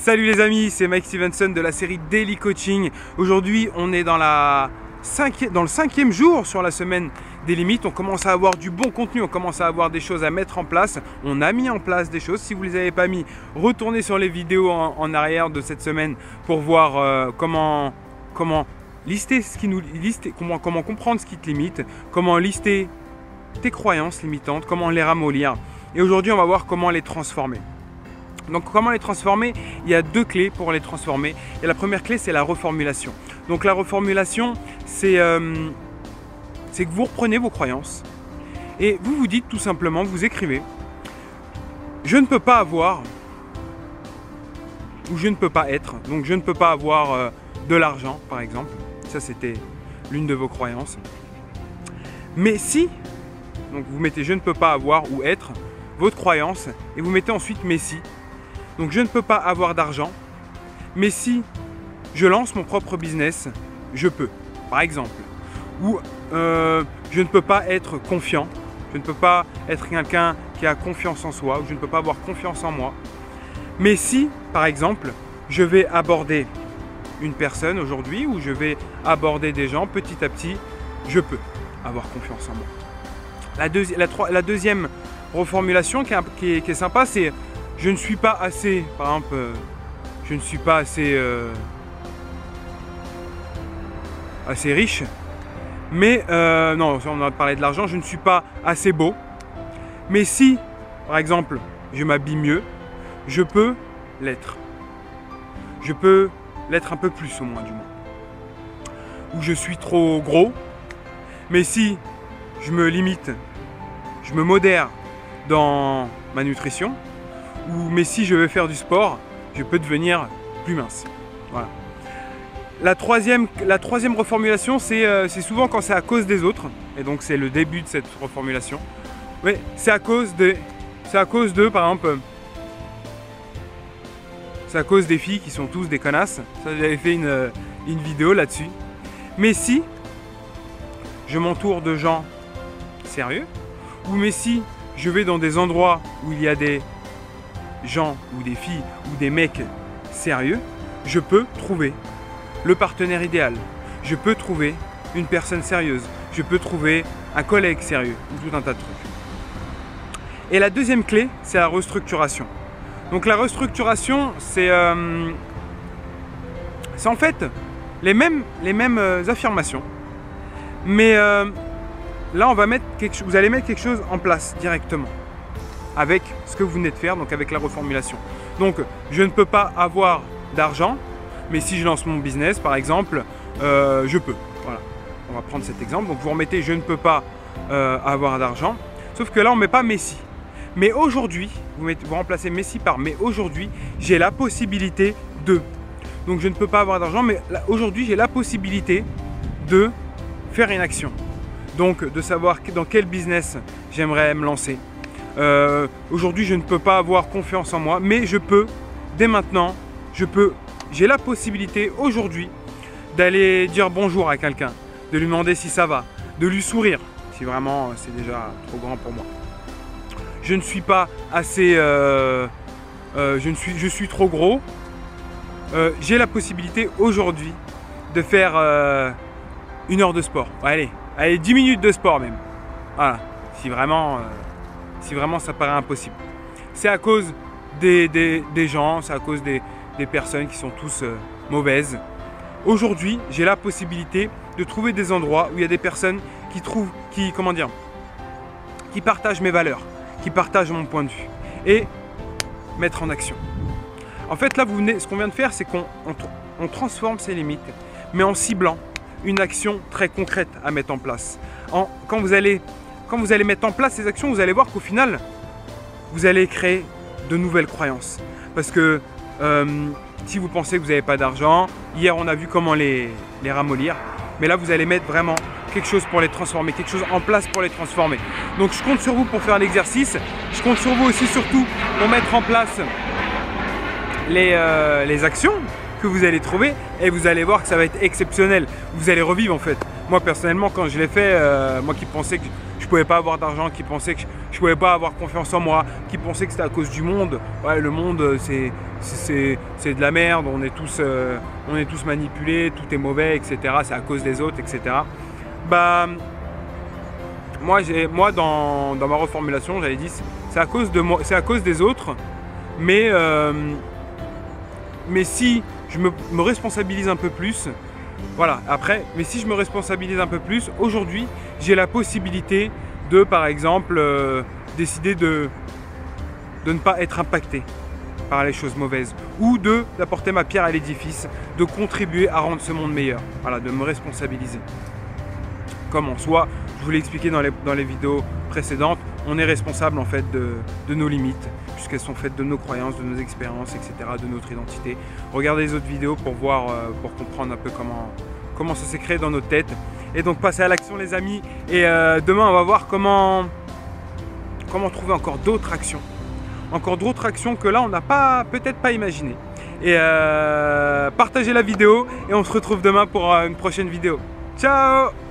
Salut les amis, c'est Mike Stevenson de la série Daily Coaching. Aujourd'hui, on est dans le 5e jour sur la semaine des limites. On commence à avoir du bon contenu, on commence à avoir des choses à mettre en place. On a mis en place des choses. Si vous ne les avez pas mis, retournez sur les vidéos en arrière de cette semaine pour voir comment lister ce qui nous comment comprendre ce qui te limite, comment lister tes croyances limitantes, comment les ramollir. Et aujourd'hui, on va voir comment les transformer. Donc comment les transformer? Il y a deux clés pour les transformer. Et la première clé, c'est la reformulation. Donc la reformulation, c'est que vous reprenez vos croyances et vous vous dites tout simplement, vous écrivez « Je ne peux pas avoir » ou « Je ne peux pas être ». Donc je ne peux pas avoir de l'argent, par exemple. Ça, c'était l'une de vos croyances. Mais si, donc vous mettez « Je ne peux pas avoir » ou « être », votre croyance, et vous mettez ensuite « Mais si ». Donc je ne peux pas avoir d'argent, mais si je lance mon propre business, je peux, par exemple. Ou je ne peux pas être confiant, je ne peux pas être quelqu'un qui a confiance en soi, ou je ne peux pas avoir confiance en moi. Mais si, par exemple, je vais aborder une personne aujourd'hui, ou je vais aborder des gens petit à petit, je peux avoir confiance en moi. La deuxième reformulation qui est sympa, c'est je ne suis pas assez, par exemple, je ne suis pas assez riche, mais non, on a parlé de l'argent, je ne suis pas assez beau, mais si, par exemple, je m'habille mieux, je peux l'être. Je peux l'être un peu plus au moins du moins. Ou je suis trop gros, mais si je me limite, je me modère dans ma nutrition, mais si je veux faire du sport, je peux devenir plus mince. Voilà. La troisième reformulation, c'est souvent quand c'est à cause des autres, et donc c'est le début de cette reformulation. Oui, c'est à cause de, par exemple, c'est à cause des filles qui sont tous des connasses. Ça, j'avais fait une vidéo là-dessus. Mais si je m'entoure de gens sérieux, ou mais si je vais dans des endroits où il y a des gens ou des filles ou des mecs sérieux, je peux trouver le partenaire idéal. Je peux trouver une personne sérieuse. Je peux trouver un collègue sérieux ou tout un tas de trucs. Et la deuxième clé, c'est la restructuration. Donc la restructuration, c'est en fait les mêmes affirmations. Mais là, vous allez mettre quelque chose en place directement avec ce que vous venez de faire, donc avec la reformulation. Donc, je ne peux pas avoir d'argent, mais si je lance mon business, par exemple, je peux. Voilà, on va prendre cet exemple. Donc, vous remettez « je ne peux pas avoir d'argent », sauf que là, on ne met pas « mais si ». Mais aujourd'hui, vous remplacez « mais si » par « mais aujourd'hui, j'ai la possibilité de ». Donc, je ne peux pas avoir d'argent, mais aujourd'hui, j'ai la possibilité de faire une action. Donc, de savoir dans quel business j'aimerais me lancer. Aujourd'hui, je ne peux pas avoir confiance en moi, mais je peux, dès maintenant, j'ai la possibilité aujourd'hui d'aller dire bonjour à quelqu'un, de lui demander si ça va, de lui sourire, si vraiment c'est déjà trop grand pour moi. Je ne suis pas assez, je suis trop gros. J'ai la possibilité aujourd'hui de faire 1 heure de sport. Allez, 10 minutes de sport même. Voilà, si vraiment ça paraît impossible. C'est à cause des gens, c'est à cause des personnes qui sont tous mauvaises. Aujourd'hui, j'ai la possibilité de trouver des endroits où il y a des personnes qui partagent mes valeurs, qui partagent mon point de vue et mettre en action. En fait, là, ce qu'on vient de faire, c'est qu'on transforme ses limites, mais en ciblant une action très concrète à mettre en place. Quand vous allez mettre en place ces actions, vous allez voir qu'au final, vous allez créer de nouvelles croyances. Parce que si vous pensez que vous n'avez pas d'argent, hier on a vu comment les ramollir, mais là vous allez mettre vraiment quelque chose pour les transformer, quelque chose en place pour les transformer. Donc je compte sur vous pour faire l'exercice, je compte sur vous aussi surtout pour mettre en place les actions que vous allez trouver et vous allez voir que ça va être exceptionnel. Vous allez revivre en fait. Moi personnellement quand je l'ai fait, moi qui pensais que je pouvais pas avoir d'argent, qui pensaient que je pouvais pas avoir confiance en moi, qui pensaient que c'était à cause du monde. Ouais, le monde c'est de la merde, on est tous manipulés, tout est mauvais, etc. C'est à cause des autres, etc. Bah, moi dans ma reformulation, j'avais dit c'est à cause de moi, c'est à cause des autres, mais si je me responsabilise un peu plus, voilà, après, mais si je me responsabilise un peu plus, aujourd'hui, j'ai la possibilité de, par exemple, décider de ne pas être impacté par les choses mauvaises, ou d'apporter ma pierre à l'édifice, de contribuer à rendre ce monde meilleur, voilà, de me responsabiliser. Comment? Soit, je vous l'ai expliqué dans les vidéos précédentes, on est responsable en fait de nos limites, puisqu'elles sont faites de nos croyances, de nos expériences, etc., de notre identité. Regardez les autres vidéos pour voir, pour comprendre un peu comment ça s'est créé dans notre tête. Et donc passez à l'action les amis, et demain on va voir comment trouver encore d'autres actions. Encore d'autres actions que là on n'a peut-être pas imaginé. Et partagez la vidéo et on se retrouve demain pour une prochaine vidéo. Ciao!